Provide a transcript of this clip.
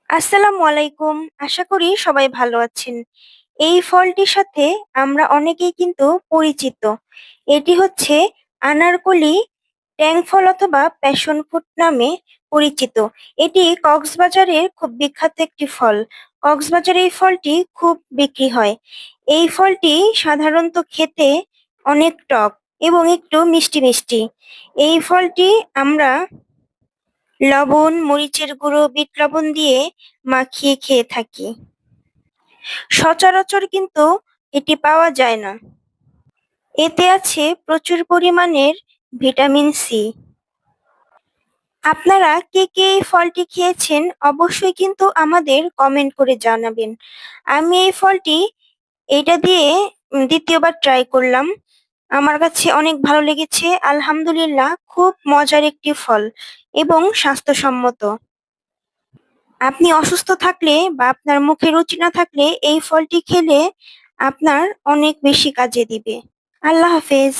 আসসালামু আলাইকুম। আশা করি সবাই ভালো আছেন। এই ফলটির সাথে আমরা অনেকেই কিন্তু পরিচিত। এটি হচ্ছে আনারকলি ট্যাং ফল অথবা প্যাশন ফ্রুট নামে পরিচিত। এটি কক্সবাজারের খুব বিখ্যাত একটি ফল। কক্সবাজারে এই ফলটি খুব বিক্রি হয়। এই ফলটি সাধারণত খেতে অনেক টক এবং একটু মিষ্টি মিষ্টি। এই ফলটি আমরা লবণ, মরিচের গুঁড়ো, বিট লবণ দিয়ে মাখিয়ে খেয়ে থাকি। সচরাচর কিন্তু এটি পাওয়া যায় না। এতে আছে প্রচুর পরিমাণের ভিটামিন সি। আপনারা কে কে এই ফলটি খেয়েছেন অবশ্যই কিন্তু আমাদের কমেন্ট করে জানাবেন। আমি এই ফলটি এটা দিয়ে দ্বিতীয়বার ট্রাই করলাম। আমার কাছে অনেক ভালো লেগেছে। আলহামদুলিল্লাহ, খুব মজার একটি ফল এবং স্বাস্থ্যসম্মত। আপনি অসুস্থ থাকলে বা আপনার মুখে রুচি না থাকলে এই ফলটি খেলে আপনার অনেক বেশি কাজে দিবে। আল্লাহ হাফেজ।